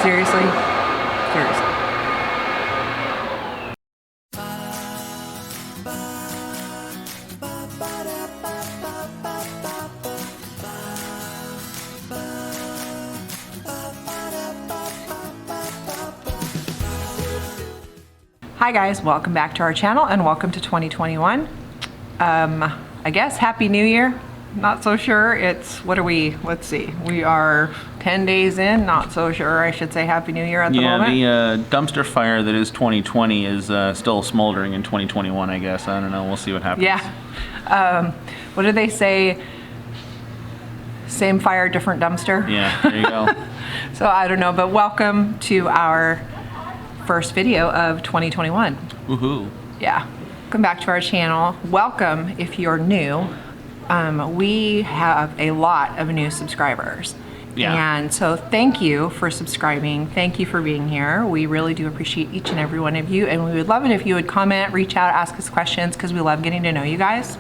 Seriously? Seriously. Hi guys, welcome back to our channel and welcome to 2021. I guess Happy New Year. Not so sure. It's, what are we? Let's see. We are 10 days in. Not so sure. I should say Happy New Year at the moment. Yeah, the dumpster fire that is 2020 is still smoldering in 2021, I guess. I don't know. We'll see what happens. Yeah. What did they say? Same fire, different dumpster? Yeah, there you go. So I don't know, but welcome to our first video of 2021. Woohoo. Yeah. Welcome back to our channel. Welcome if you're new. We have a lot of new subscribers. Yeah. And so thank you for subscribing. Thank you for being here. We really do appreciate each and every one of you. And we would love it if you would comment, reach out, ask us questions, because we love getting to know you guys.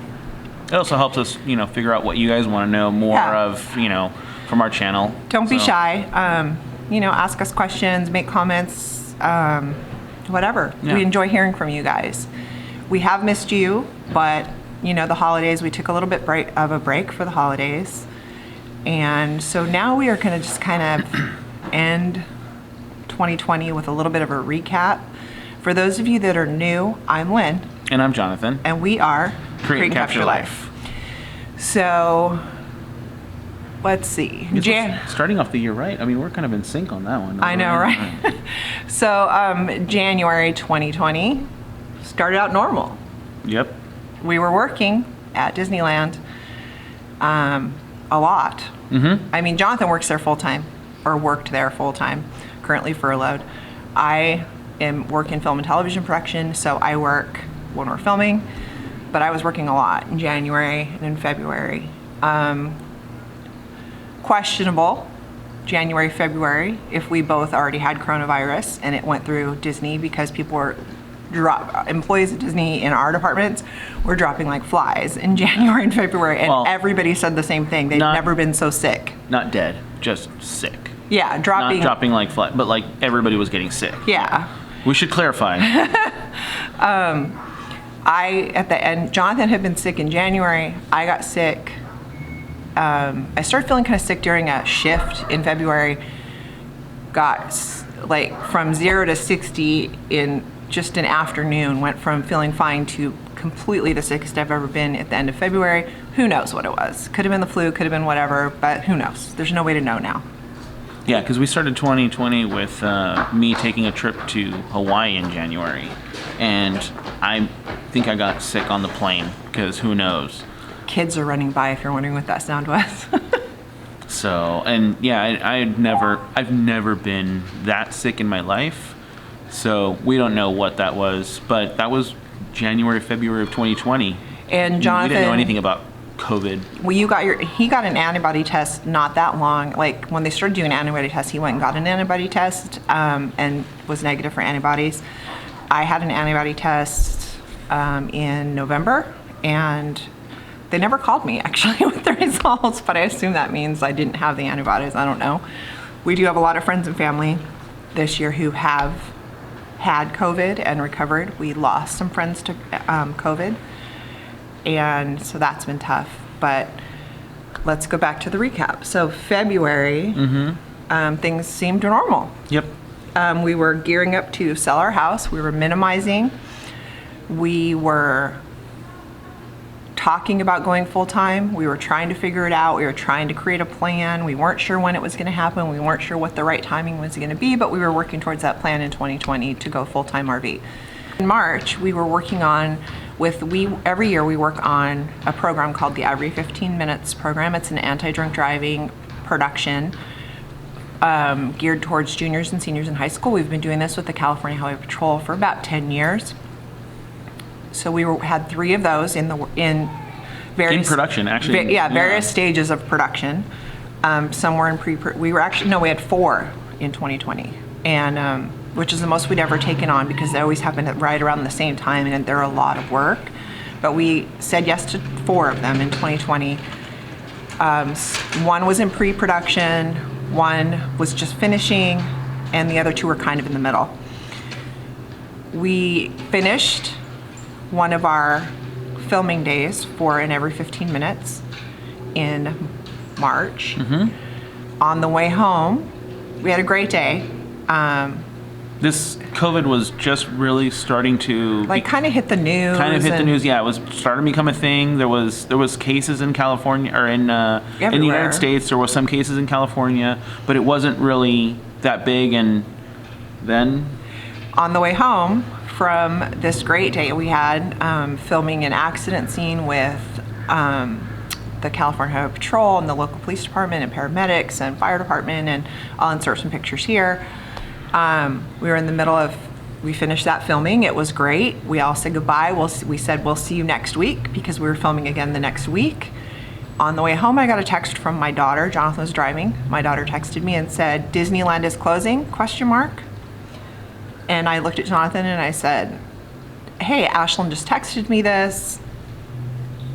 It also helps us, figure out what you guys want to know more of, from our channel. Don't be shy. Ask us questions, make comments, whatever. Yeah. We enjoy hearing from you guys. We have missed you, but the holidays, we took a little bit of a break for the holidays. And so now we are going to just kind of end 2020 with a little bit of a recap. For those of you that are new, I'm Lynn. And I'm Jonathan. And we are Create and Capture Life. So, let's see. Starting off the year right. I mean, we're kind of in sync on that one. I know, right? So, January 2020 started out normal. Yep. We were working at Disneyland a lot. Mm-hmm. I mean, Jonathan works there full-time, or worked there full-time, currently furloughed. I am working film and television production, so I work when we're filming, but I was working a lot in January and in February. Questionable, January, February, if we both already had coronavirus and it went through Disney, because people were employees at Disney in our departments were dropping like flies in January and February, and everybody said the same thing. They've never been so sick. Not dead, just sick. Yeah, dropping. Not dropping like flies, but like everybody was getting sick. Yeah. We should clarify. At the end, Jonathan had been sick in January. I got sick. I started feeling kind of sick during a shift in February. Got like from 0 to 60 in just an afternoon, went from feeling fine to completely the sickest I've ever been at the end of February. Who knows what it was? Could have been the flu, could have been whatever, but who knows? There's no way to know now. Yeah, because we started 2020 with me taking a trip to Hawaii in January, and I think I got sick on the plane, because who knows? Kids are running by if you're wondering what that sound was. So, and yeah, I've never been that sick in my life. So we don't know what that was, but that was January, February of 2020. And Jonathan, we didn't know anything about COVID. Well, he got an antibody test not that long. Like when they started doing antibody tests, he went and got an antibody test and was negative for antibodies. I had an antibody test in November, and they never called me actually with the results, but I assume that means I didn't have the antibodies. I don't know. We do have a lot of friends and family this year who have had COVID and recovered. We lost some friends to COVID, and so that's been tough. But let's go back to the recap. So February, things seemed normal. Yep. We were gearing up to sell our house. We were minimizing. We were talking about going full-time. We were trying to figure it out. We were trying to create a plan. We weren't sure when it was going to happen. We weren't sure what the right timing was going to be, but we were working towards that plan in 2020 to go full-time RV. In March, we were working on every year we work on a program called the Every 15 Minutes program. It's an anti-drunk driving production geared towards juniors and seniors in high school. We've been doing this with the California Highway Patrol for about 10 years. So we had 3 of those in various production, actually. Various stages of production. Some were in we had 4 in 2020, and which is the most we'd ever taken on, because they always happen right around the same time, and they're a lot of work. But we said yes to 4 of them in 2020. 1 was in pre-production, 1 was just finishing, and the other two were kind of in the middle. We finished one of our filming days for an every 15 minutes in March. On the way home, we had a great day. This COVID was just really starting to Kind of hit the news. Yeah, it was starting to become a thing. There was cases in California or in the United States. There was some cases in California, but it wasn't really that big. And then on the way home from this great day we had, filming an accident scene with the California Highway Patrol and the local police department and paramedics and fire department, and I'll insert some pictures here. We were in the middle of, we finished that filming. It was great. We all said goodbye. We said we'll see you next week because we were filming again the next week. On the way home, I got a text from my daughter. Jonathan was driving. My daughter texted me and said, "Disneyland is closing?" ? And I looked at Jonathan and I said, "Hey, Ashlyn just texted me this."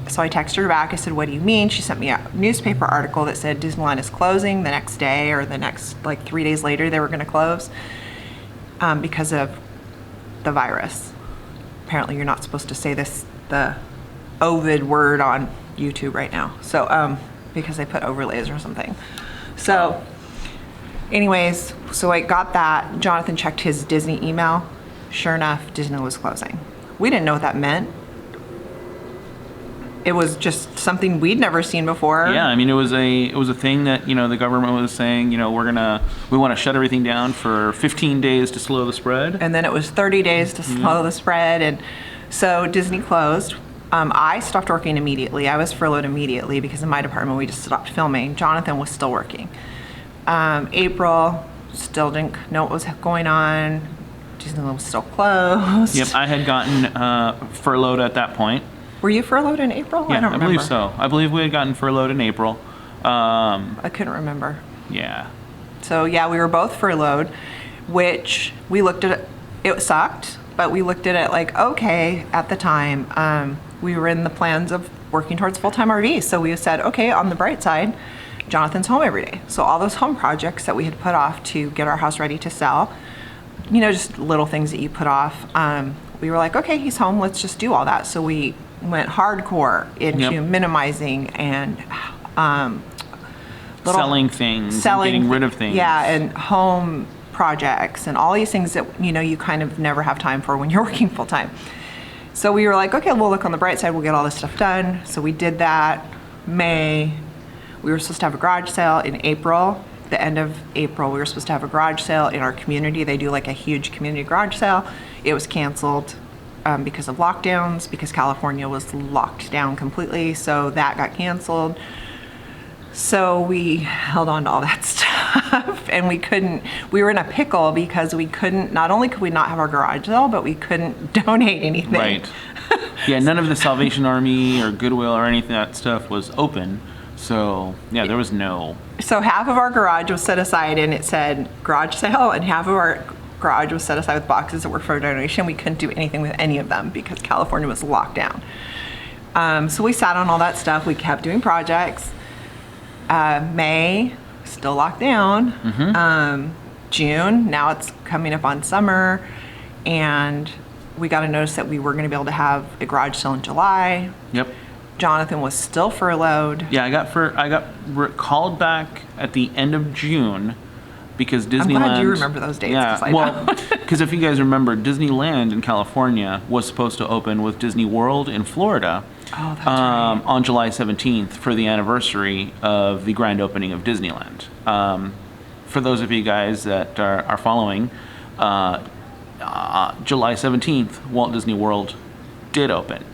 So I texted her back. I said, "What do you mean?" She sent me a newspaper article that said Disneyland is closing the next day, or the next, 3 days later, they were going to close because of the virus. Apparently, you're not supposed to say the Ovid word on YouTube right now. So, because they put overlays or something. So, anyways, so I got that. Jonathan checked his Disney email. Sure enough, Disney was closing. We didn't know what that meant. It was just something we'd never seen before. Yeah, I mean, it was a thing that, the government was saying, we want to shut everything down for 15 days to slow the spread. And then it was 30 days to slow the spread. And so Disney closed. I stopped working immediately. I was furloughed immediately because in my department, we just stopped filming. Jonathan was still working. April, still didn't know what was going on. Disneyland was still closed. Yep, I had gotten furloughed at that point. Were you furloughed in April? Yeah, I don't remember. believe so. I believe we had gotten furloughed in April. I couldn't remember. Yeah. So yeah, we were both furloughed, which we looked at it. It sucked, but we looked at it okay, at the time. We were in the plans of working towards full-time RV. So we said, okay, on the bright side, Jonathan's home every day. So all those home projects that we had put off to get our house ready to sell, just little things that you put off. We were like, okay, he's home. Let's just do all that. So we went hardcore into minimizing and selling things, and getting rid of things. Yeah, and home projects and all these things that you kind of never have time for when you're working full time. So we were like, okay, we'll look on the bright side. We'll get all this stuff done. So we did that. May, we were supposed to have a garage sale in April. The end of April, we were supposed to have a garage sale in our community. They do a huge community garage sale. It was canceled because of lockdowns, because California was locked down completely. So that got canceled. So we held on to all that stuff, and we were in a pickle because not only could we not have our garage sale, but we couldn't donate anything. Right. Yeah, none of the Salvation Army or Goodwill or anything of that stuff was open. So, yeah, there was no. So half of our garage was set aside and it said garage sale, and half of our garage was set aside with boxes that were for donation. We couldn't do anything with any of them because California was locked down. So we sat on all that stuff. We kept doing projects. May, still locked down. June, now it's coming up on summer, and we got a notice that we were going to be able to have a garage sale in July. Yep. Jonathan was still furloughed. Yeah, I got called back at the end of June because Disneyland. I'm glad you remember those dates. Yeah, because if you guys remember, Disneyland in California was supposed to open with Disney World in Florida. Oh, that's right. On July 17th for the anniversary of the grand opening of Disneyland. For those of you guys that are following, July 17th, Walt Disney World did open.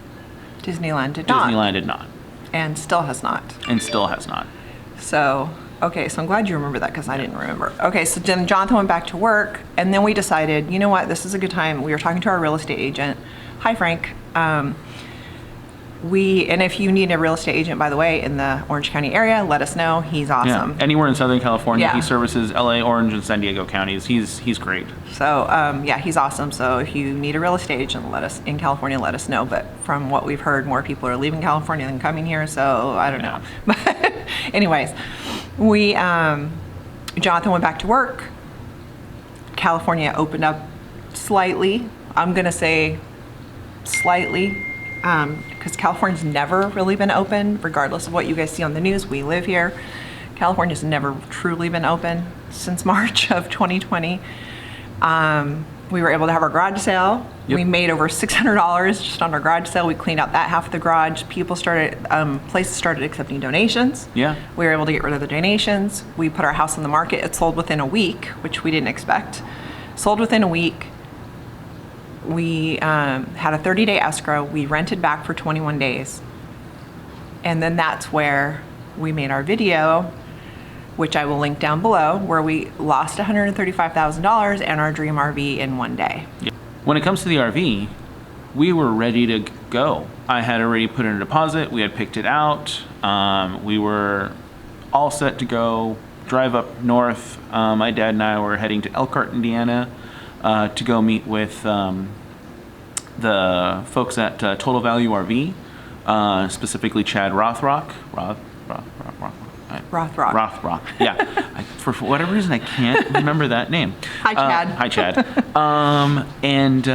Disneyland did not. Disneyland did not. And still has not. And still has not. So, okay, so I'm glad you remember that because I didn't remember. Okay, so then Jonathan went back to work, and then we decided, you know what, this is a good time. We were talking to our real estate agent. Hi, Frank. And if you need a real estate agent, by the way, in the Orange County area, let us know. He's awesome. Yeah, anywhere in Southern California. Yeah. He services LA, Orange, and San Diego counties. He's great. So, yeah, he's awesome. So if you need a real estate agent in California, let us know. But from what we've heard, more people are leaving California than coming here. So I don't know. But anyways, Jonathan went back to work. California opened up slightly. I'm going to say slightly, because California's never really been open, regardless of what you guys see on the news. We live here. California's never truly been open since March of 2020. We were able to have our garage sale. Yep. We made over $600 just on our garage sale. We cleaned out that half of the garage. Places started accepting donations. Yeah. We were able to get rid of the donations. We put our house on the market. It sold within a week, which we didn't expect. Sold within a week. We had a 30-day escrow. We rented back for 21 days. And then that's where we made our video, which I will link down below, where we lost $135,000 and our dream RV in one day. Yeah. When it comes to the RV, we were ready to go. I had already put in a deposit. We had picked it out. We were all set to go, drive up north. My dad and I were heading to Elkhart, Indiana, to go meet with the folks at Total Value RV, specifically Chad Rothrock. Rothrock. Yeah. For whatever reason, I can't remember that name. Hi, Chad. Hi, Chad. And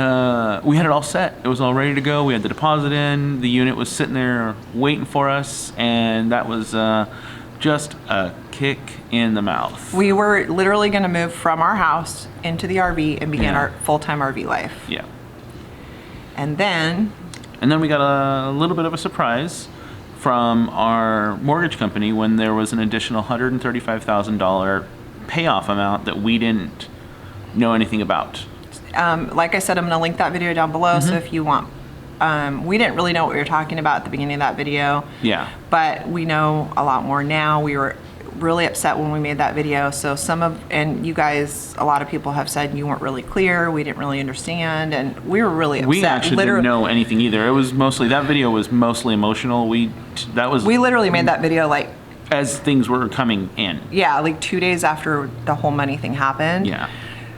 we had it all set. It was all ready to go. We had the deposit in. The unit was sitting there waiting for us, and that was just a kick in the mouth. We were literally going to move from our house into the RV and begin our full-time RV life. Yeah. And then we got a little bit of a surprise from our mortgage company when there was an additional $135,000 payoff amount that we didn't know anything about. like I said, I'm going to link that video down below. So if you want, we didn't really know what we were talking about at the beginning of that video. Yeah. But we know a lot more now. We were really upset when we made that video. So and you guys, a lot of people have said you weren't really clear. We didn't really understand, and we were really upset. We actually didn't know anything either. It was mostly, that video was mostly emotional. We literally made that video like as things were coming in. Yeah, like 2 days after the whole money thing happened. Yeah.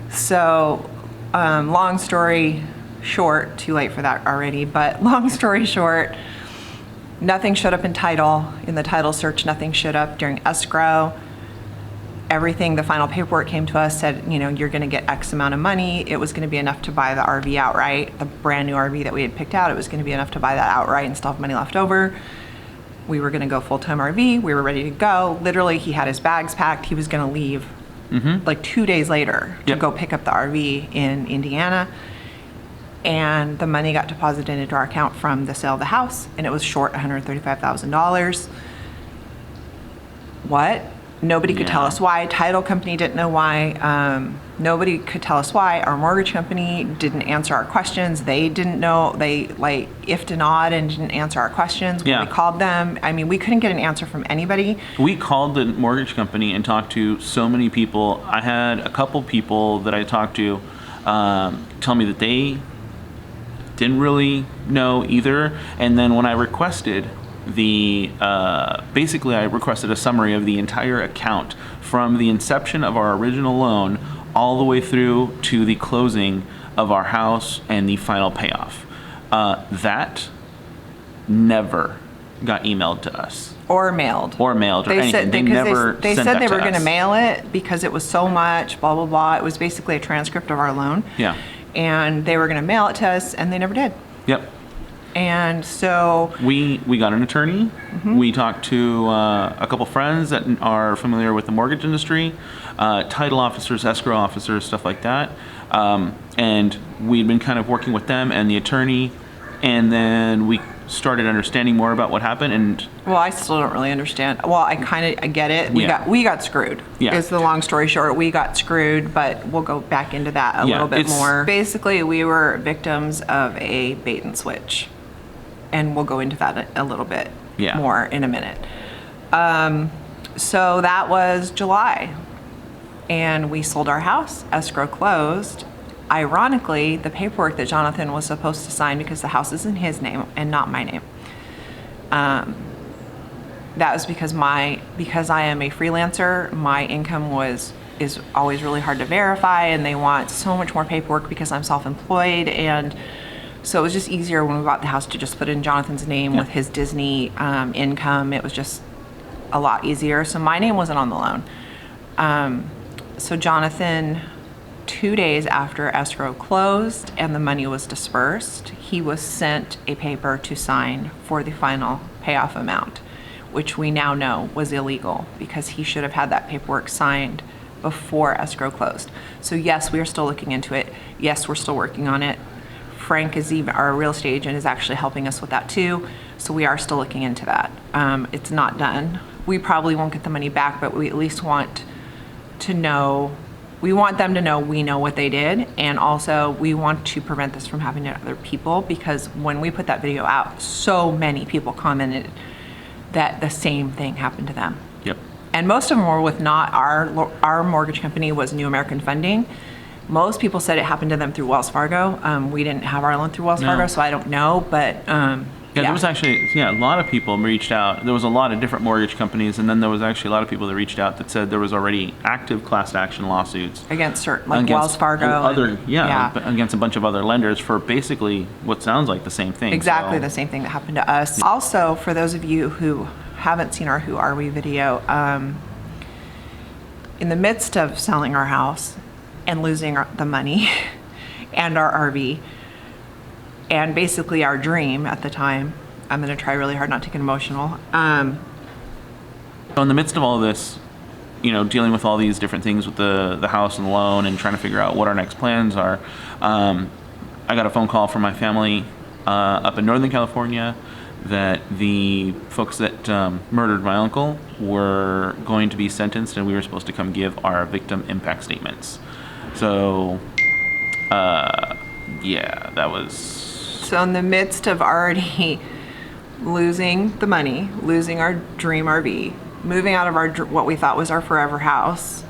So, long story short, too late for that already, but long story short, nothing showed up in the title search, nothing showed up during escrow. Everything, the final paperwork came to us, said, you're gonna get X amount of money. It was gonna be enough to buy the RV outright, the brand new RV that we had picked out. It was gonna be enough to buy that outright and still have money left over. We were gonna go full-time RV, we were ready to go. Literally, he had his bags packed, he was gonna leave like 2 days later to go pick up the RV in Indiana. And the money got deposited into our account from the sale of the house, and it was short $135,000. What? Nobody could tell us why. Title company didn't know why. Nobody could tell us why. Our mortgage company didn't answer our questions. They didn't know. They ifed and awed and didn't answer our questions when we called them. I mean, we couldn't get an answer from anybody. We called the mortgage company and talked to so many people. I had a couple people that I talked to tell me that they didn't really know either. And then when I requested basically I requested a summary of the entire account from the inception of our original loan all the way through to the closing of our house and the final payoff. That never got emailed to us. Or mailed. Or anything. They never they sent said that they to were going to us. mail it because it was so much, blah, blah, blah. It was basically a transcript of our loan. Yeah. And they were going to mail it to us, and they never did. Yep. And so we got an attorney. We talked to a couple friends that are familiar with the mortgage industry, title officers, escrow officers, stuff like that. And we'd been kind of working with them and the attorney, and then we started understanding more about what happened. And well, I still don't really understand. Well, I get it. We got screwed. Yeah. Is the long story short. We got screwed, but we'll go back into that a little bit more. Basically, we were victims of a bait and switch. And we'll go into that a little bit more in a minute. So that was July. And we sold our house, escrow closed. Ironically, the paperwork that Jonathan was supposed to sign, because the house is in his name and not my name, that was because I am a freelancer, my income is always really hard to verify, and they want so much more paperwork because I'm self-employed. And so it was just easier when we bought the house to just put in Jonathan's name with his Disney income. It was just a lot easier. So my name wasn't on the loan. So Jonathan 2 days after escrow closed and the money was dispersed, he was sent a paper to sign for the final payoff amount, which we now know was illegal because he should have had that paperwork signed before escrow closed. So yes, we are still looking into it. Yes, we're still working on it. Frank is even, our real estate agent is actually helping us with that too. So we are still looking into that. It's not done. We probably won't get the money back, but we at least want to know, we want them to know we know what they did. And also we want to prevent this from happening to other people, because when we put that video out, so many people commented that the same thing happened to them. Yep. And most of them were with not our mortgage company was New American Funding. Most people said it happened to them through Wells Fargo. We didn't have our loan through Wells Fargo, so I don't know, but yeah, there was actually, a lot of people reached out. There was a lot of different mortgage companies, and then there was actually a lot of people that reached out that said there was already active class action lawsuits against certain, like Wells Fargo, against a bunch of other lenders for basically what sounds like the same thing. Exactly the same thing that happened to us. Also, for those of you who haven't seen our Who Are We video, in the midst of selling our house and losing the money and our RV, and basically our dream at the time, I'm going to try really hard not to get emotional. So in the midst of all of this, dealing with all these different things with the house and the loan and trying to figure out what our next plans are, I got a phone call from my family up in Northern California that the folks that murdered my uncle were going to be sentenced, and we were supposed to come give our victim impact statements. So, yeah, that was... So in the midst of already losing the money, losing our dream RV, moving out of our what we thought was our forever house,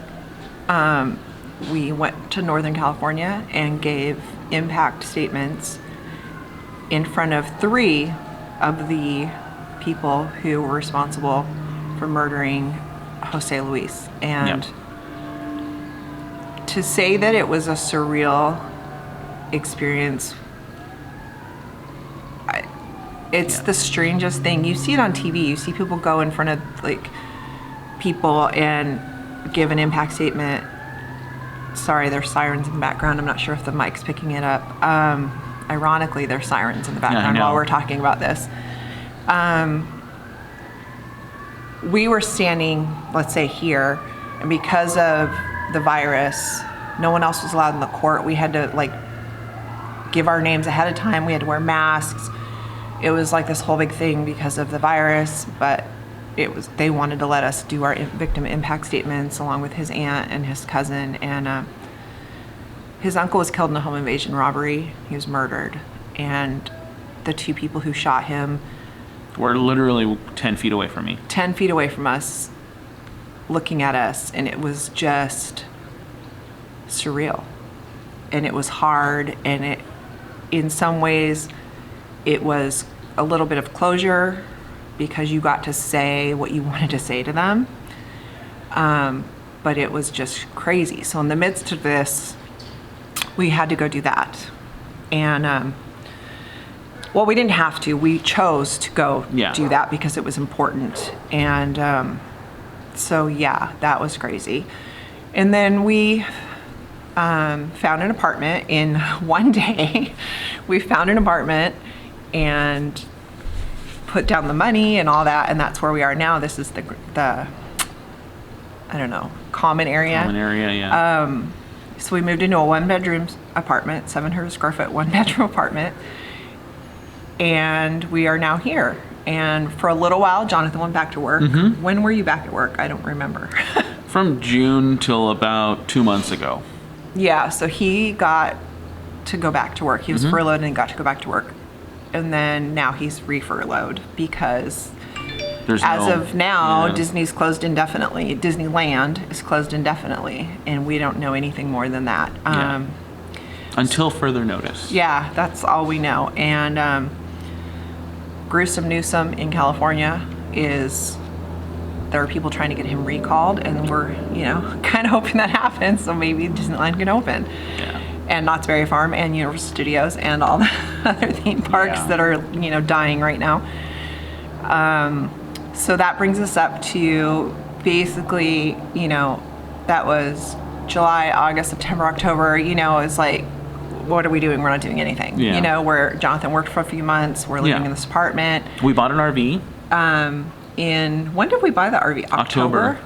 we went to Northern California and gave impact statements in front of 3 of the people who were responsible for murdering Jose Luis. And to say that it was a surreal experience, it's the strangest thing. You see it on TV. You see people go in front of people and give an impact statement. Sorry, there's sirens in the background. I'm not sure if the mic's picking it up. Ironically, there's sirens in the background while we're talking about this. We were standing, let's say here, and because of the virus, no one else was allowed in the court. We had to give our names ahead of time. We had to wear masks. It was this whole big thing because of the virus, but they wanted to let us do our victim impact statements along with his aunt and his cousin. And his uncle was killed in a home invasion robbery. He was murdered. And the 2 people who shot him were literally 10 feet away from me. 10 feet away from us, looking at us. And it was just surreal. And it was hard. And in some ways, it was a little bit of closure because you got to say what you wanted to say to them. But it was just crazy. So in the midst of this, we had to go do that. And, well, we didn't have to. We chose to go do that because it was important. And so, yeah, that was crazy. And then we found an apartment in one day. We found an apartment and put down the money and all that, and that's where we are now. This is the I don't know, common area. Common area, yeah. So we moved into a 1-bedroom apartment, 700 square foot, 1-bedroom apartment, and we are now here. And for a little while, Jonathan went back to work. Mm-hmm. When were you back at work? I don't remember. From June till about 2 months ago. Yeah, so he got to go back to work. He was furloughed and got to go back to work. And then now he's re-furloughed because of now, Disney's closed indefinitely. Disneyland is closed indefinitely, and we don't know anything more than that. Until further notice. Yeah, that's all we know. And Gruesome Newsome in California there are people trying to get him recalled, and we're, kind of hoping that happens, so maybe Disneyland can open. Yeah. And Knott's Berry Farm and Universal Studios and all the other theme parks that are, dying right now. So that brings us up to basically, that was July, August, September, October, you know, it's like, what are we doing? We're not doing anything. Yeah. You know, where Jonathan worked for a few months. We're living Yeah. in this apartment. We bought an RV. When did we buy the RV? October.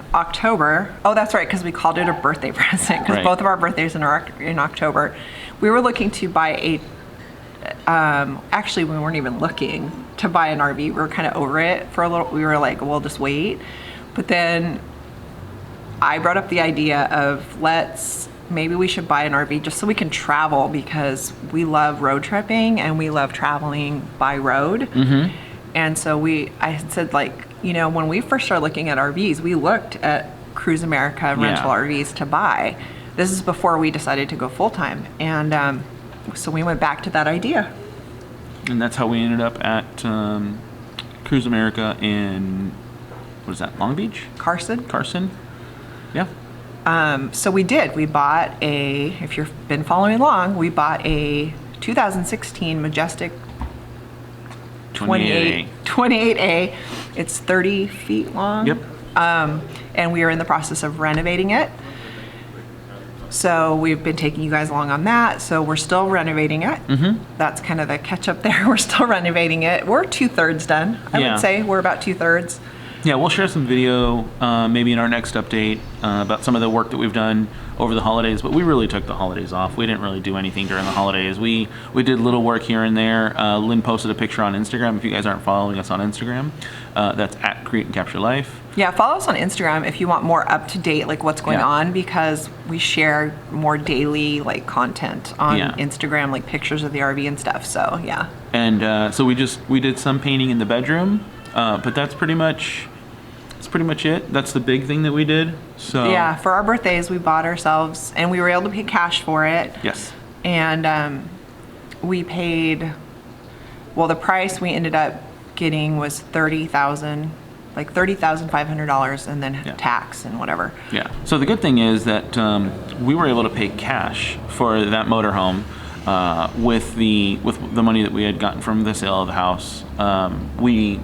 Oh, that's right, because we called it a birthday present, because Right. both of our birthdays are in October. We were looking to buy actually, we weren't even looking to buy an RV. We were kind of over it for a little. We were like, we'll just wait. But then I brought up the idea of maybe we should buy an RV just so we can travel, because we love road tripping and we love traveling by road. Mm-hmm. And so I had said, like, you know, when we first started looking at RVs, we looked at Cruise America rental RVs to buy. This is before we decided to go full time. And so we went back to that idea. And that's how we ended up at Cruise America in, what is that, Long Beach? Carson. Yeah. So we did. We bought if you've been following along, we bought a 2016 Majestic 28A. It's 30 feet long. Yep. And we are in the process of renovating it. So we've been taking you guys along on that. So we're still renovating it. Mm-hmm. That's kind of the catch up there. We're still renovating it. We're 2/3 done. I would say we're about 2/3. Yeah, we'll share some video maybe in our next update about some of the work that we've done over the holidays, but we really took the holidays off. We didn't really do anything during the holidays. We did little work here and there. Lynn posted a picture on Instagram. If you guys aren't following us on Instagram, that's at Create and Capture Life. Yeah, follow us on Instagram if you want more up to date, like what's going on, because we share more daily like content on Instagram, like pictures of the RV and stuff. So yeah. And so we did some painting in the bedroom, but that's pretty much it. That's the big thing that we did. So yeah, for our birthdays we bought ourselves, and we were able to pay cash for it. Yes. And we paid. Well, the price we ended up getting was $30,500, and then tax and whatever. Yeah. So the good thing is that we were able to pay cash for that motorhome with the money that we had gotten from the sale of the house. We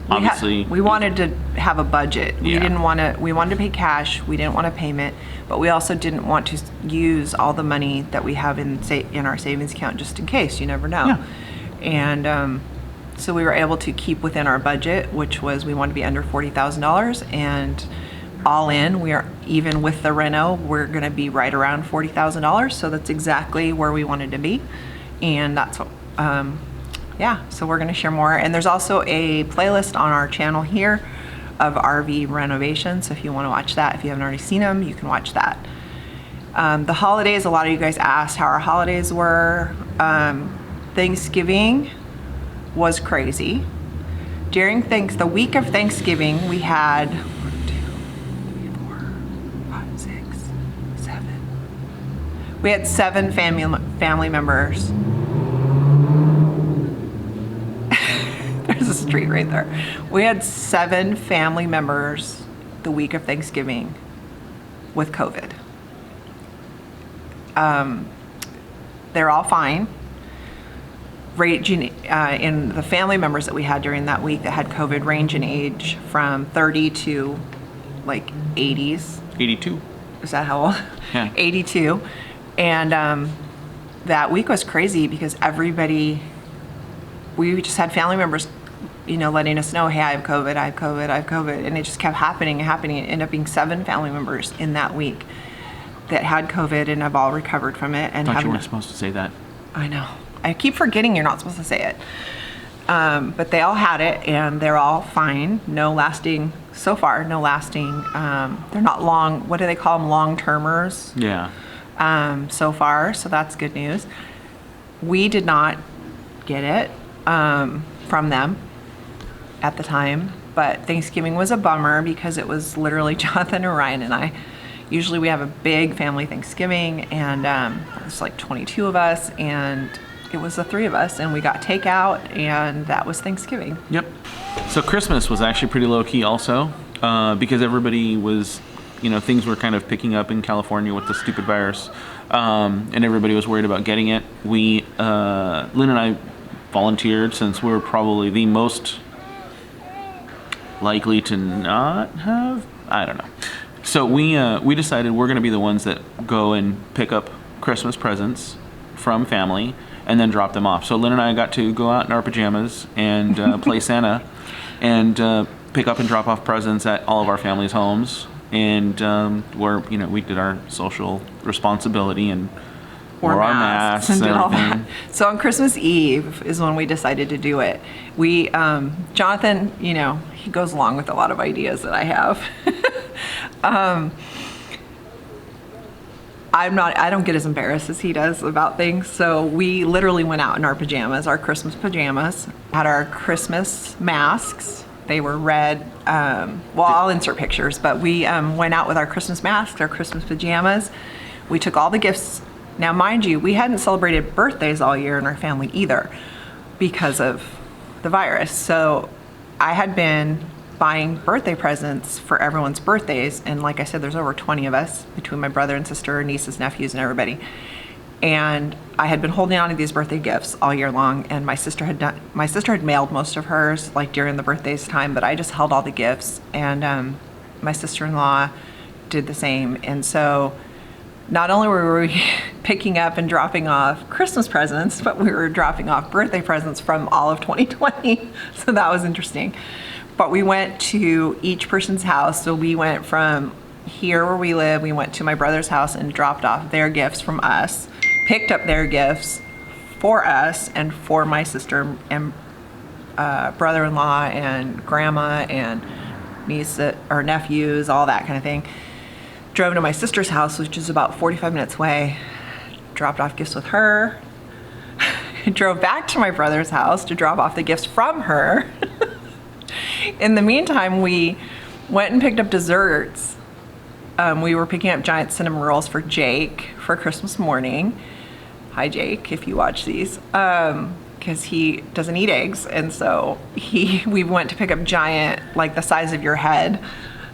wanted to have a budget. We wanted to pay cash. We didn't want a payment, but we also didn't want to use all the money that we have in our savings account, just in case. You never know. Yeah. And so we were able to keep within our budget, which was we wanted to be under $40,000, and all in, we are, even with the reno, we're going to be right around $40,000. So that's exactly where we wanted to be, and that's what. So we're going to share more. And there's also a playlist on our channel here of RV renovations. So if you want to watch that, if you haven't already seen them, you can watch that. The holidays, a lot of you guys asked how our holidays were. Thanksgiving was crazy. During the week of Thanksgiving, we had 1, 2, 3, 4, 5, 6, 7. We had 7 family members. There's a street right there. We had 7 family members the week of Thanksgiving with COVID. They're all fine. Ranging in the family members that we had during that week that had COVID range in age from 30 to like 80s. 82. Is that how old? Yeah. 82. And that week was crazy because we just had family members, letting us know, hey, I have COVID, I have COVID, I have COVID. And it just kept happening. It ended up being 7 family members in that week that had COVID and have all recovered from it. And thought you weren't supposed to say that. I know. I keep forgetting you're not supposed to say it. But they all had it, and they're all fine. No lasting, so far, no lasting. They're not long, what do they call them, long-termers? Yeah. So far, so that's good news. We did not get it from them at the time, but Thanksgiving was a bummer because it was literally Jonathan and Ryan and I. Usually we have a big family Thanksgiving, and it's like 22 of us, and it was the 3 of us, and we got takeout, and that was Thanksgiving. Yep. So Christmas was actually pretty low key also, because everybody was, things were kind of picking up in California with the stupid virus, and everybody was worried about getting it. Lynn and I volunteered since we were probably the most likely to not have, I don't know. So we decided we're going to be the ones that go and pick up Christmas presents from family and then drop them off. So Lynn and I got to go out in our pajamas and play Santa and pick up and drop off presents at all of our family's homes. And we did our social responsibility and wore our masks and did all everything. that. So on Christmas Eve is when we decided to do it. We, Jonathan, he goes along with a lot of ideas that I have. I don't get as embarrassed as he does about things. So we literally went out in our pajamas, our Christmas pajamas, had our Christmas masks. They were red. I'll insert pictures, but we went out with our Christmas masks, our Christmas pajamas. We took all the gifts. Now, mind you, we hadn't celebrated birthdays all year in our family either because of the virus. So I had been buying birthday presents for everyone's birthdays. And like I said, there's over 20 of us between my brother and sister, nieces, nephews, and everybody. And I had been holding on to these birthday gifts all year long. And my sister had mailed most of hers like during the birthdays time, but I just held all the gifts. And my sister-in-law did the same. And so not only were we picking up and dropping off Christmas presents, but we were dropping off birthday presents from all of 2020. So that was interesting. But we went to each person's house. So we went from here where we live, we went to my brother's house and dropped off their gifts from us, picked up their gifts for us and for my sister and brother-in-law and grandma and niece or nephews, all that kind of thing. Drove to my sister's house, which is about 45 minutes away, dropped off gifts with her, drove back to my brother's house to drop off the gifts from her. In the meantime, we went and picked up desserts. We were picking up giant cinnamon rolls for Jake for Christmas morning. Hi, Jake, if you watch these, because he doesn't eat eggs. And so we went to pick up giant, like the size of your head,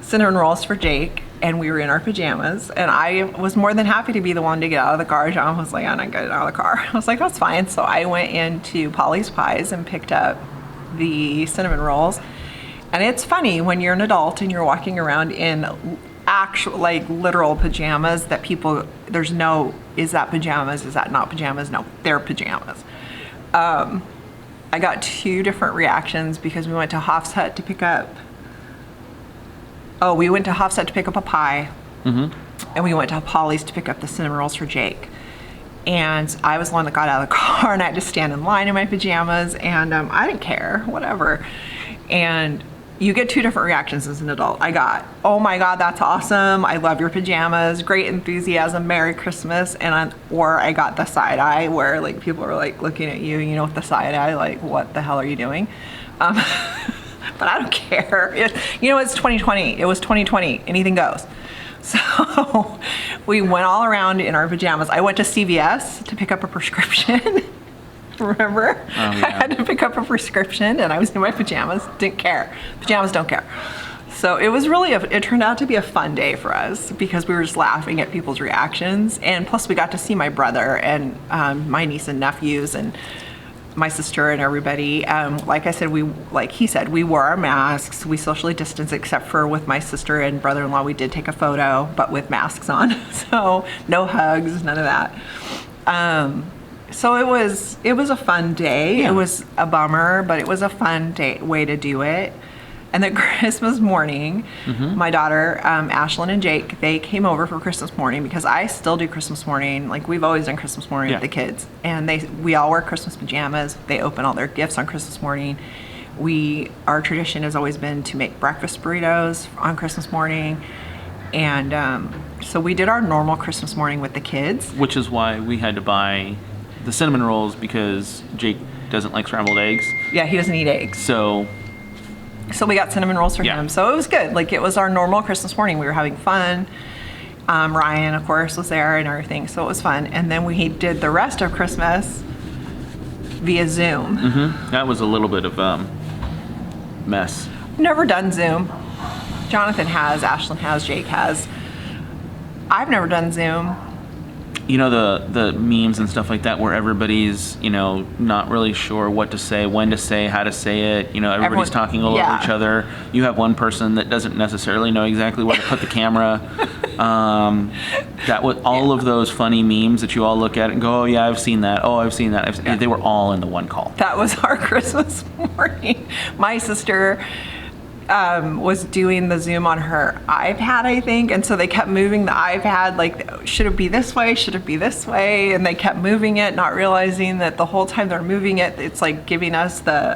cinnamon rolls for Jake. And we were in our pajamas, and I was more than happy to be the one to get out of the car. John was like, I'm not getting out of the car. I was like, that's fine. So I went into Polly's Pies and picked up the cinnamon rolls. And it's funny when you're an adult and you're walking around in actual, like literal pajamas that people, there's no, is that pajamas? Is that not pajamas? No, they're pajamas. I got two different reactions because we went to Hoff's Hut to pick up a pie, and we went to Polly's to pick up the cinnamon rolls for Jake. And I was the one that got out of the car, and I had to stand in line in my pajamas, and I didn't care, whatever. And you get two different reactions as an adult. I got, oh my God, that's awesome. I love your pajamas. Great enthusiasm. Merry Christmas. Or I got the side eye where like people are like looking at you, with the side eye, like, what the hell are you doing? But I don't care. It's 2020. It was 2020. Anything goes. So we went all around in our pajamas. I went to CVS to pick up a prescription. Remember? Oh, yeah. I had to pick up a prescription and I was in my pajamas. Didn't care. Pajamas don't care. So it was it turned out to be a fun day for us because we were just laughing at people's reactions. And plus we got to see my brother and my niece and nephews and my sister and everybody. Like I said, he said, we wore our masks. We socially distanced except for with my sister and brother-in-law. We did take a photo, but with masks on. So no hugs, none of that. So it was a fun day. Yeah. It was a bummer, but it was a fun way to do it. And then Christmas morning, my daughter, Ashlyn and Jake, they came over for Christmas morning because I still do Christmas morning. Like we've always done Christmas morning with the kids. And we all wear Christmas pajamas. They open all their gifts on Christmas morning. Our tradition has always been to make breakfast burritos on Christmas morning. And so we did our normal Christmas morning with the kids. Which is why we had to buy the cinnamon rolls because Jake doesn't like scrambled eggs. Yeah, he doesn't eat eggs. So we got cinnamon rolls for him. So it was good. Like it was our normal Christmas morning. We were having fun. Ryan, of course, was there and everything. So it was fun. And then we did the rest of Christmas via Zoom. That was a little bit of mess. Never done Zoom. Jonathan has, Ashlyn has, Jake has. I've never done Zoom. you know, the memes and stuff like that where everybody's, you know, not really sure what to say, when to say, how to say it. You know, everybody's talking all over each other. You have one person that doesn't necessarily know exactly where to put the camera. That was all of those funny memes that you all look at and go, oh yeah, I've seen that. Oh, I've seen that. They were all in the one call. That was our Christmas morning. My sister was doing the Zoom on her iPad, I think, and so they kept moving the iPad, like, should it be this way, should it be this way, and they kept moving it, not realizing that the whole time they're moving it, it's like giving us the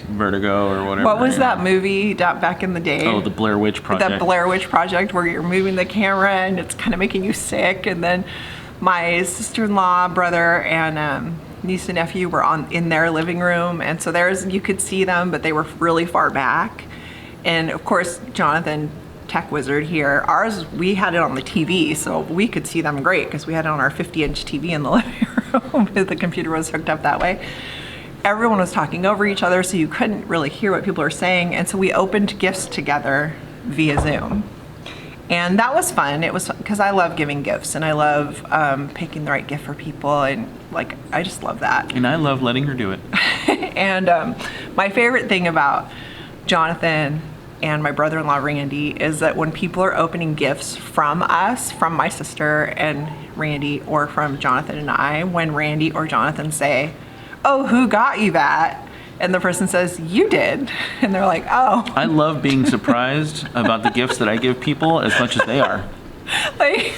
Vertigo or whatever. what was that movie back in the day? Oh, the Blair Witch Project. The Blair Witch Project, where you're moving the camera and it's kind of making you sick. And then my sister-in-law, brother, and niece and nephew were in their living room, and so you could see them, but they were really far back. And of course, Jonathan, tech wizard here, we had it on the TV, so we could see them great because we had it on our 50-inch TV in the living room. The computer was hooked up that way. Everyone was talking over each other, so you couldn't really hear what people were saying. And so we opened gifts together via Zoom. And that was fun. It was because I love giving gifts, and I love picking the right gift for people, and like, I just love that. And I love letting her do it. And my favorite thing about Jonathan and my brother-in-law Randy is that when people are opening gifts from us, from my sister and Randy, or from Jonathan and I, when Randy or Jonathan say, oh, who got you that? And the person says, you did. And they're like, oh. I love being surprised about the gifts that I give people as much as they are. Like,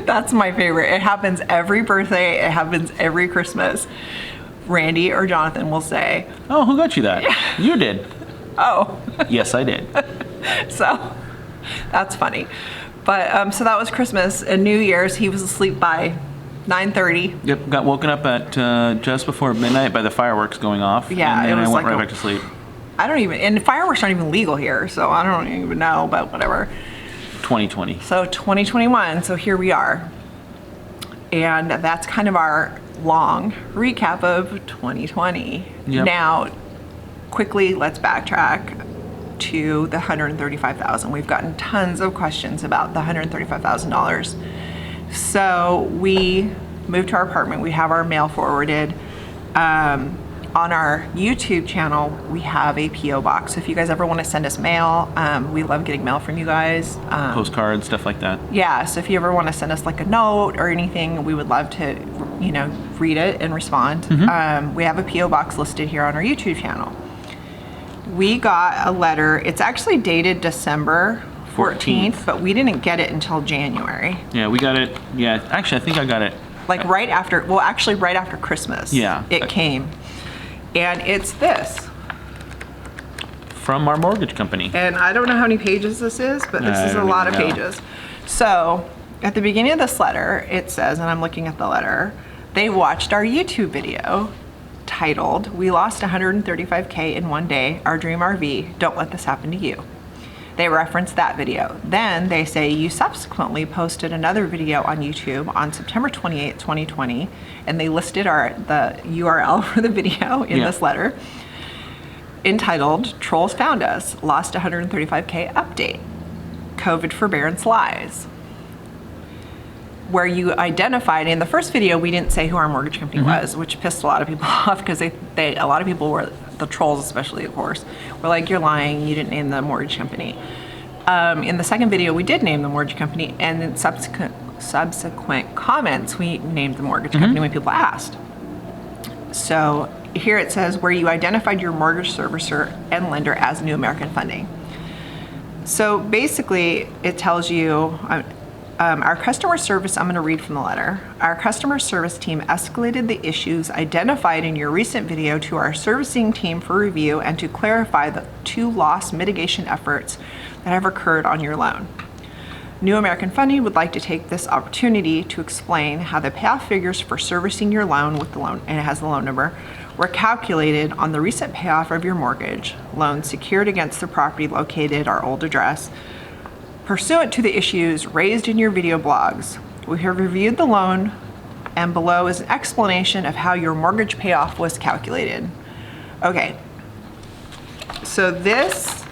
that's my favorite. It happens every birthday. It happens every Christmas. Randy or Jonathan will say, oh, who got you that? Yeah. You did. Oh. Yes, I did. So that's funny. But so that was Christmas. And New Year's, he was asleep by 9:30. Yep, got woken up at just before midnight by the fireworks going off. Yeah, and then it was I went like right back to sleep. and fireworks aren't even legal here, so I don't even know, but whatever. 2020. So 2021, so here we are. And that's kind of our long recap of 2020. Yep. Now, quickly, let's backtrack to the $135,000. We've gotten tons of questions about the $135,000. So we moved to our apartment. We have our mail forwarded. On our YouTube channel, we have a P.O. box. So if you guys ever want to send us mail, we love getting mail from you guys. Postcards, stuff like that. Yeah, so if you ever want to send us like a note or anything, we would love to, read it and respond. Mm-hmm. We have a P.O. box listed here on our YouTube channel. We got a letter. It's actually dated December 14th, but we didn't get it until January. Yeah, we got it. Yeah, actually, I think I got it. Like right after Christmas. Yeah. It came. And it's this. From our mortgage company. And I don't know how many pages this is, but this is a lot of pages. So at the beginning of this letter, it says, and I'm looking at the letter, they watched our YouTube video titled, "We lost $135K in one day, our dream RV, don't let this happen to you." They reference that video. Then they say you subsequently posted another video on YouTube on September 28, 2020, and they listed the URL for the video in this letter, entitled "Trolls Found Us, Lost 135K Update, COVID Forbearance Lies," where you identified, in the first video we didn't say who our mortgage company was, which pissed a lot of people off because a lot of people were, the trolls especially, of course, were like, you're lying, you didn't name the mortgage company. In the second video we did name the mortgage company, and in subsequent comments we named the mortgage company when people asked. So here it says, where you identified your mortgage servicer and lender as New American Funding. So basically it tells you, our customer service, I'm going to read from the letter. Our customer service team escalated the issues identified in your recent video to our servicing team for review and to clarify the 2 loss mitigation efforts that have occurred on your loan. New American Funding would like to take this opportunity to explain how the payoff figures for servicing your loan with the loan, and it has the loan number, were calculated on the recent payoff of your mortgage loan secured against the property located at our old address. Pursuant to the issues raised in your video blogs, we have reviewed the loan, and below is an explanation of how your mortgage payoff was calculated. Okay, so this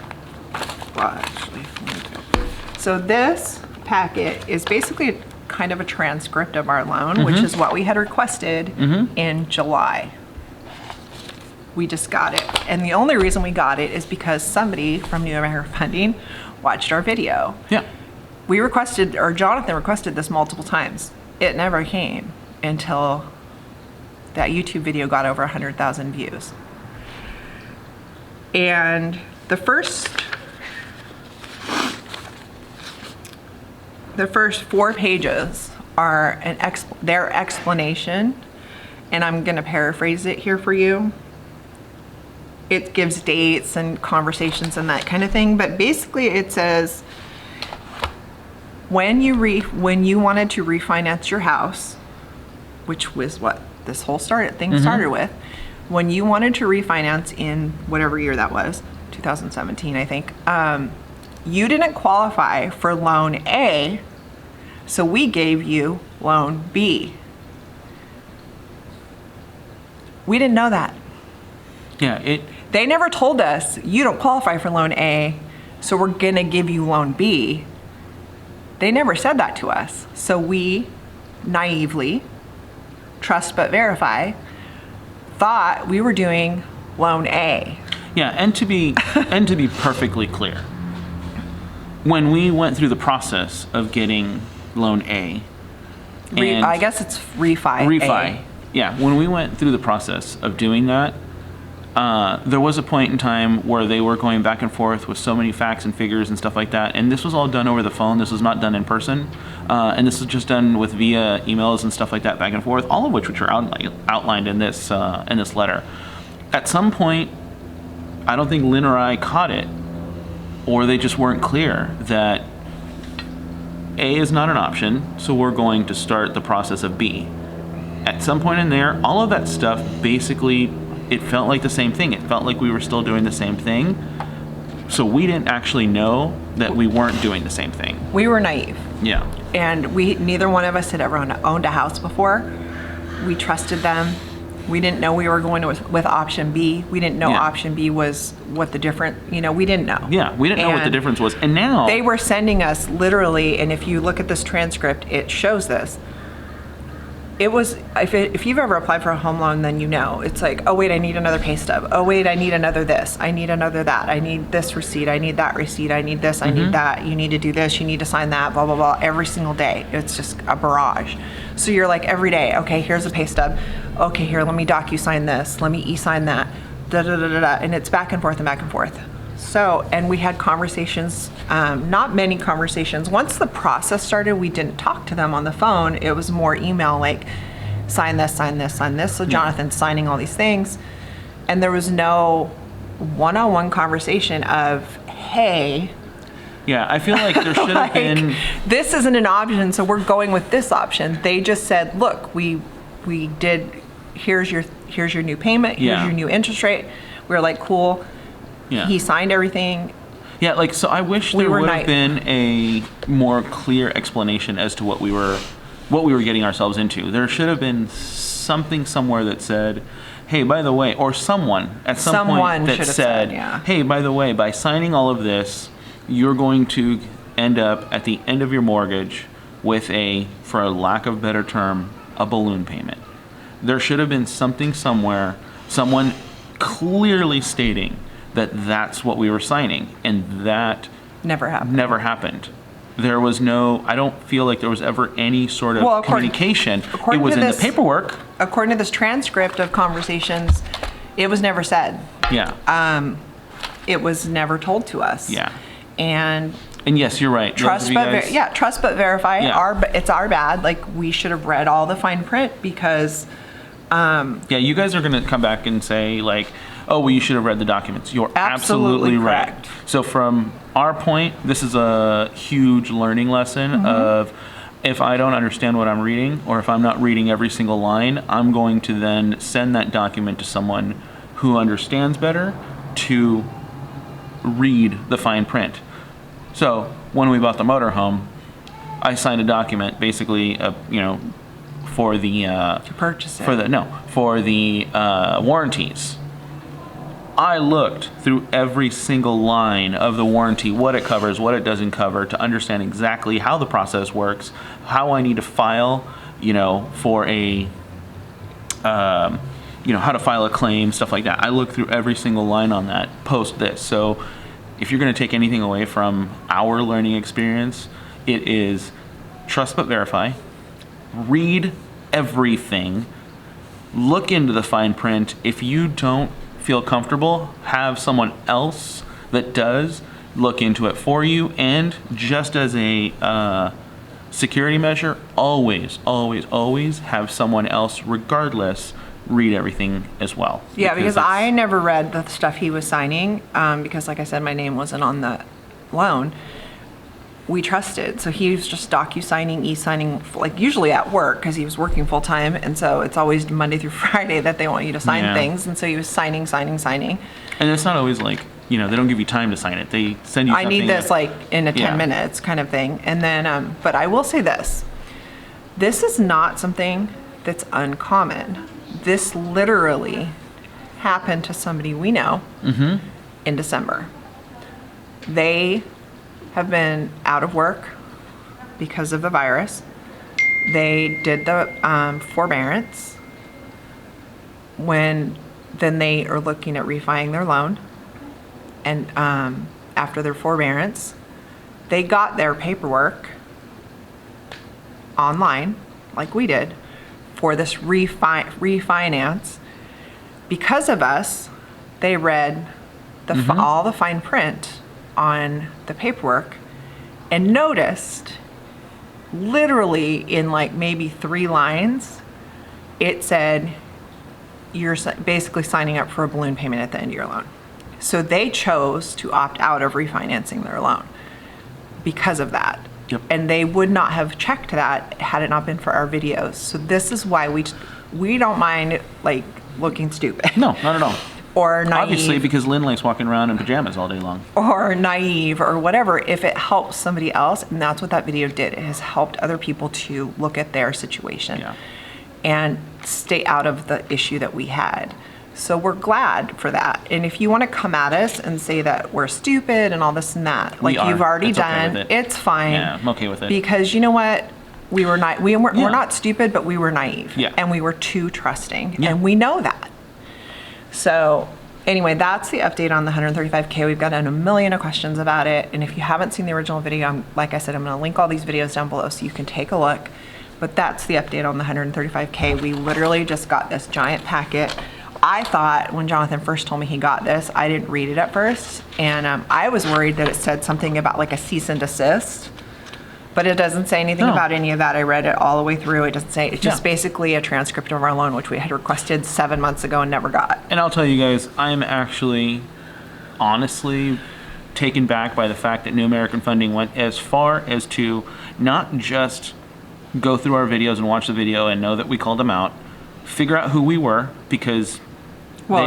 packet is basically a kind of a transcript of our loan, which is what we had requested in July. We just got it. And the only reason we got it is because somebody from New America Funding watched our video. Yeah. We requested, or Jonathan requested this multiple times. It never came until that YouTube video got over 100,000 views. And the first 4 pages are their explanation, and I'm going to paraphrase it here for you. It gives dates and conversations and that kind of thing, but basically it says when you wanted to refinance your house, which was what this whole thing started with, when you wanted to refinance in whatever year that was, 2017, I think, you didn't qualify for loan A, so we gave you loan B. We didn't know that. Yeah, They never told us, you don't qualify for loan A, so we're gonna give you loan B. They never said that to us. So we naively, trust but verify, thought we were doing loan A. Yeah, and to be perfectly clear, when we went through the process of getting loan A, and I guess it's refi. A. Yeah, when we went through the process of doing that, there was a point in time where they were going back and forth with so many facts and figures and stuff like that, and this was all done over the phone. This was not done in person, and this was just done with via emails and stuff like that, back and forth. All of which are outlined in this letter. At some point, I don't think Lynn or I caught it, or they just weren't clear that A is not an option, so we're going to start the process of B. At some point in there, all of that stuff basically, it felt like the same thing. It felt like we were still doing the same thing. So we didn't actually know that we weren't doing the same thing. We were naive. Yeah. And neither one of us had ever owned a house before. We trusted them. We didn't know we were going with option B. We didn't know option B was what the different, we didn't know. Yeah, we didn't know what the difference was. And now they were sending us literally, and if you look at this transcript, it shows this. It was, if you've ever applied for a home loan, then you know. It's like, oh wait, I need another pay stub. Oh wait, I need another this. I need another that. I need this receipt. I need that receipt. I need this. I need that. You need to do this. You need to sign that. Blah, blah, blah. Every single day. It's just a barrage. So you're like every day, okay, here's a pay stub. Okay, here, let me docu-sign this. Let me e-sign that. Da, da, da, da, da. And it's back and forth and back and forth. So, and we had conversations, not many conversations. Once the process started, we didn't talk to them on the phone. It was more email, like, sign this, sign this, sign this. So Jonathan's signing all these things. And there was no one-on-one conversation of, hey. Yeah, I feel like there should have been. This isn't an option, so we're going with this option. They just said, look, we did, here's your new payment, here's your new interest rate. We were like, cool. Yeah. He signed everything. Yeah, like, so I wish there would have been a more clear explanation as to what we were getting ourselves into. There should have been something somewhere that said, hey, by the way, or someone at some point that said, hey, by the way, by signing all of this, you're going to end up at the end of your mortgage with for a lack of a better term, a balloon payment. There should have been something somewhere, someone clearly stating that that's what we were signing, and that never happened. There was I don't feel like there was ever any sort of communication. It was in the paperwork. According to this transcript of conversations, it was never said. Yeah. It was never told to us. Yeah. And yes, you're right. Trust but verify. Yeah. It's our bad. Like, we should have read all the fine print because. You guys are going to come back and say, like, oh, well, you should have read the documents. You're absolutely right. So from our point, this is a huge learning lesson of, if I don't understand what I'm reading, or if I'm not reading every single line, I'm going to then send that document to someone who understands better to read the fine print. So when we bought the motorhome, I signed a document, basically, for the to purchase it. for the warranties. I looked through every single line of the warranty, what it covers, what it doesn't cover, to understand exactly how the process works, how I need to file, for a, how to file a claim, stuff like that. I looked through every single line on that post this. So if you're going to take anything away from our learning experience, it is trust but verify. Read everything. Look into the fine print. If you don't feel comfortable, have someone else that does look into it for you. And just as a security measure, always have someone else, regardless, read everything as well. Yeah, because I never read the stuff he was signing, because like I said, my name wasn't on the loan. We trusted. So he was just docu-signing, e-signing, like usually at work, because he was working full time. And so it's always Monday through Friday that they want you to sign things. And so he was signing. And it's not always like, they don't give you time to sign it. They send you something. I need this like in 10 minutes kind of thing. And then, but I will say this. This is not something that's uncommon. This literally happened to somebody we know in December. They have been out of work because of the virus. They did the forbearance. Then they are looking at refining their loan. And after their forbearance, they got their paperwork online, like we did, for this refinance. Because of us, they read all the fine print on the paperwork and noticed, literally in like maybe 3 lines, it said you're basically signing up for a balloon payment at the end of your loan. So they chose to opt out of refinancing their loan because of that. Yep. And they would not have checked that had it not been for our videos. So this is why we don't mind like looking stupid. No, not at all. Or naive. Obviously, because Lynn likes walking around in pajamas all day long. Or naive or whatever, if it helps somebody else. And that's what that video did. It has helped other people to look at their situation and stay out of the issue that we had. So we're glad for that. And if you want to come at us and say that we're stupid and all this and that, like you've already done, it's fine. Yeah, I'm okay with it. Because you know what? We're not stupid, but we were naive. Yeah. And we were too trusting. Yeah. And we know that. So anyway, that's the update on the 135K. We've gotten a million of questions about it. And if you haven't seen the original video, like I said, I'm going to link all these videos down below so you can take a look. But that's the update on the 135K. We literally just got this giant packet. I thought when Jonathan first told me he got this, I didn't read it at first. And I was worried that it said something about like a cease and desist. But it doesn't say anything about any of that. I read it all the way through. It doesn't say, it's just basically a transcript of our loan, which we had requested 7 months ago and never got. And I'll tell you guys, I'm actually honestly taken back by the fact that New American Funding went as far as to not just go through our videos and watch the video and know that we called them out, figure out who we were, because they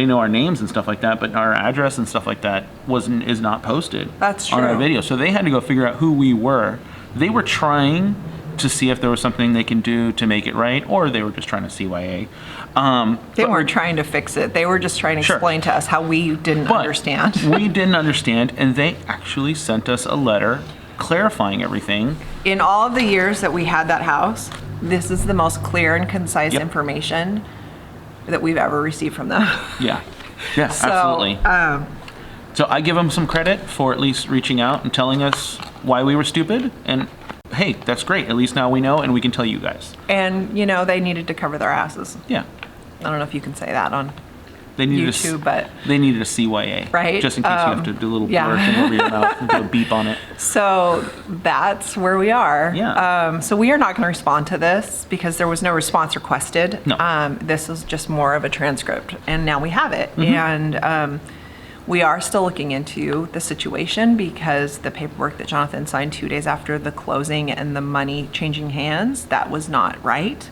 know our names and stuff like that, but our address and stuff like that is not posted on our video. So they had to go figure out who we were. They were trying to see if there was something they can do to make it right, or they were just trying to CYA. They weren't trying to fix it. They were just trying to explain to us how we didn't understand. We didn't understand, and they actually sent us a letter clarifying everything. In all of the years that we had that house, this is the most clear and concise information that we've ever received from them. Yeah, absolutely. So I give them some credit for at least reaching out and telling us why we were stupid. And hey, that's great. At least now we know and we can tell you guys. And, they needed to cover their asses. Yeah. I don't know if you can say that on they needed YouTube, but they needed a CYA, right? Just in case you have to do a little blur thing over your mouth and do a beep on it. So that's where we are. Yeah. So we are not going to respond to this because there was no response requested. No. This is just more of a transcript, and now we have it. And we are still looking into the situation because the paperwork that Jonathan signed 2 days after the closing and the money changing hands, that was not right.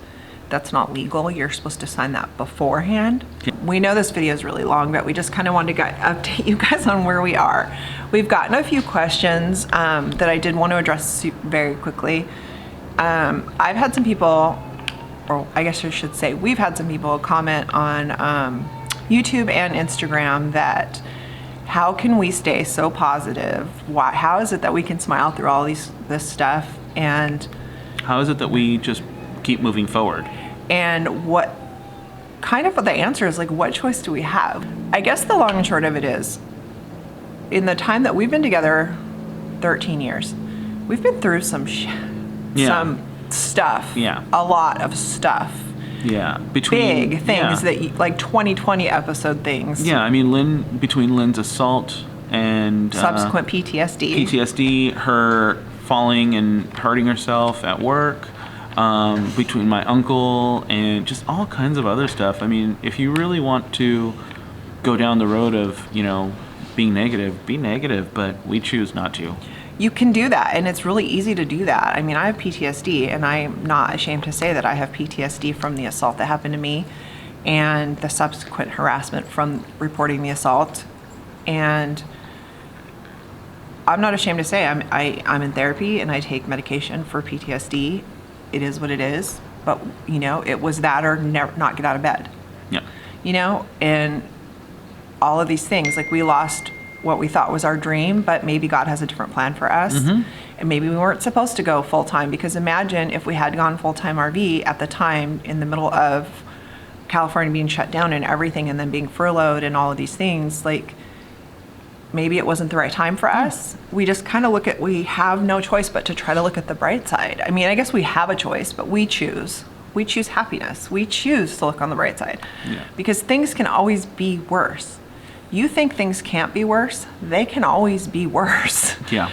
That's not legal. You're supposed to sign that beforehand. We know this video is really long, but we just kind of wanted to update you guys on where we are. We've gotten a few questions that I did want to address very quickly. I've had some people, or I guess I should say, we've had some people comment on YouTube and Instagram, that how can we stay so positive? How is it that we can smile through all this stuff? And how is it that we just keep moving forward? And what kind of the answer is, like, what choice do we have? I guess the long and short of it is, in the time that we've been together, 13 years, we've been through some stuff. Yeah. A lot of stuff. Yeah. Big things that, like 2020 episode things. Yeah, I mean, between Lynn's assault and subsequent PTSD, her falling and hurting herself at work, between my uncle and just all kinds of other stuff. I mean, if you really want to go down the road of, being negative, be negative, but we choose not to. You can do that, and it's really easy to do that. I mean, I have PTSD, and I'm not ashamed to say that I have PTSD from the assault that happened to me and the subsequent harassment from reporting the assault. And I'm not ashamed to say I'm in therapy and I take medication for PTSD. It is what it is, but it was that or not get out of bed. Yeah. And all of these things, like, we lost what we thought was our dream, but maybe God has a different plan for us. Mm-hmm. And maybe we weren't supposed to go full time, because imagine if we had gone full time RV at the time, in the middle of California being shut down and everything, and then being furloughed and all of these things. Like, maybe it wasn't the right time for us. We just kind of we have no choice but to try to look at the bright side. I mean, I guess we have a choice, but we choose happiness. We choose to look on the bright side. Yeah. Because things can always be worse. You think things can't be worse? They can always be worse. Yeah.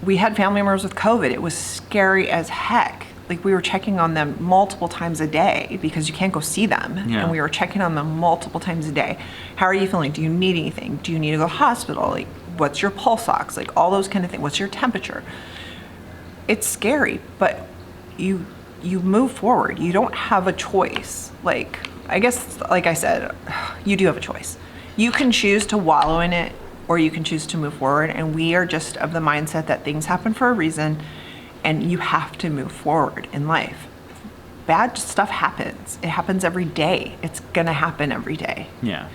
We had family members with COVID. It was scary as heck. Like, we were checking on them multiple times a day because you can't go see them. Yeah. And we were checking on them multiple times a day. How are you feeling? Do you need anything? Do you need to go to the hospital? Like, what's your pulse ox? Like, all those kind of things. What's your temperature? It's scary, but you move forward. You don't have a choice. Like, I guess, like I said, you do have a choice. You can choose to wallow in it, or you can choose to move forward. And we are just of the mindset that things happen for a reason, and you have to move forward in life. Bad stuff happens. It happens every day. It's gonna happen every day. Yeah.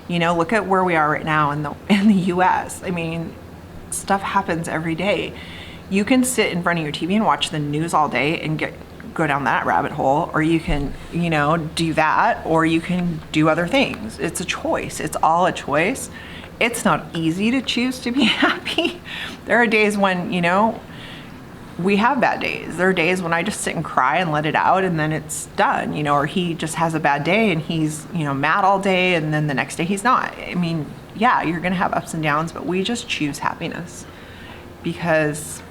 Look at where we are right now in the U.S. I mean, stuff happens every day. You can sit in front of your TV and watch the news all day and go down that rabbit hole, or you can, do that, or you can do other things. It's a choice. It's all a choice. It's not easy to choose to be happy. There are days when, we have bad days. There are days when I just sit and cry and let it out, and then it's done, or he just has a bad day and he's, mad all day, and then the next day he's not. I mean, yeah, you're gonna have ups and downs, but we just choose happiness, because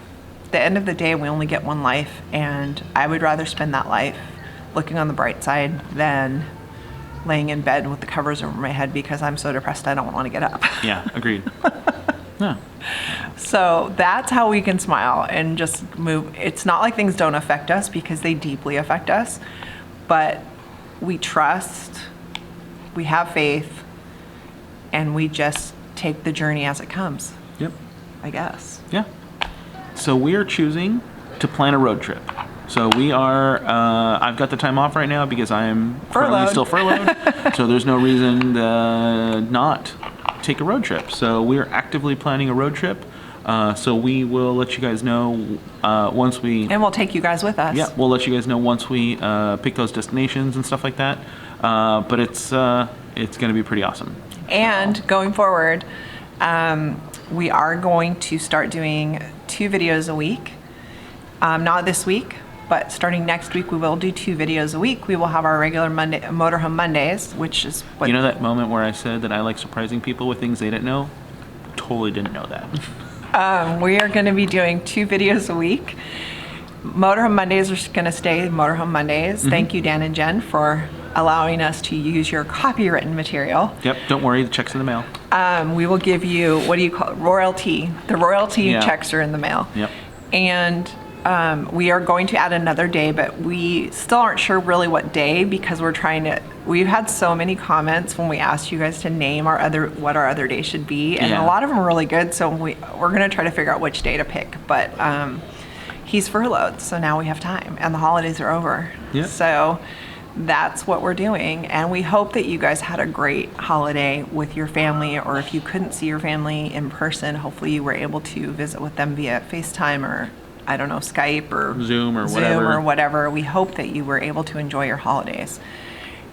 at the end of the day, we only get one life, and I would rather spend that life looking on the bright side than laying in bed with the covers over my head because I'm so depressed I don't want to get up. Yeah, agreed. Yeah. So that's how we can smile and just move. It's not like things don't affect us, because they deeply affect us, but we trust, we have faith, and we just take the journey as it comes. Yep. I guess. Yeah. So we are choosing to plan a road trip. So we are, I've got the time off right now because I'm currently still furloughed. So there's no reason to not take a road trip. So we are actively planning a road trip. So we will let you guys know once we... And we'll take you guys with us. Yeah, we'll let you guys know once we pick those destinations and stuff like that. But it's going to be pretty awesome. And going forward, we are going to start doing 2 videos a week. Not this week, but starting next week, we will do 2 videos a week. We will have our regular Motorhome Mondays, which is what... You know that moment where I said that I like surprising people with things they didn't know? Totally didn't know that. We are going to be doing 2 videos a week. Motorhome Mondays are going to stay Motorhome Mondays. Mm-hmm. Thank you, Dan and Jen, for allowing us to use your copywritten material. Yep, don't worry, the check's in the mail. We will give you, what do you call it? Royalty. The royalty checks are in the mail. Yep. And we are going to add another day, but we still aren't sure really what day, because we've had so many comments when we asked you guys to name what our other day should be, and a lot of them are really good, so we're going to try to figure out which day to pick. But he's furloughed, so now we have time, and the holidays are over. Yep. So that's what we're doing. And we hope that you guys had a great holiday with your family, or if you couldn't see your family in person, hopefully you were able to visit with them via FaceTime or, I don't know, Skype or Zoom or whatever. We hope that you were able to enjoy your holidays.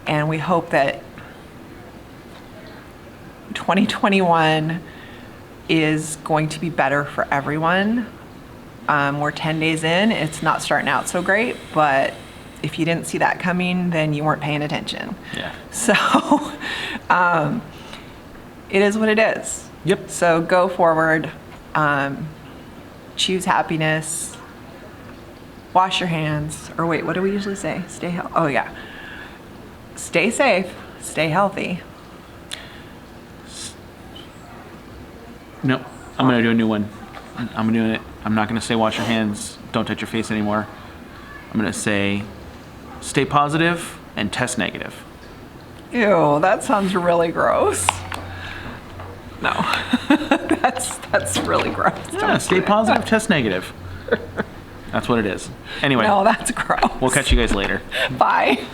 And we hope that 2021 is going to be better for everyone. We're 10 days in. It's not starting out so great, but if you didn't see that coming, then you weren't paying attention. Yeah. So it is what it is. Yep. So go forward, choose happiness, wash your hands, or wait, what do we usually say? Oh yeah. Stay safe, stay healthy. No, I'm going to do a new one. I'm doing it. I'm not going to say wash your hands, don't touch your face anymore. I'm going to say stay positive and test negative. Ew, that sounds really gross. No, that's really gross. Yeah, Don't stay do it. positive, test negative. That's what it is. Anyway, No, that's gross. we'll catch you guys later. Bye.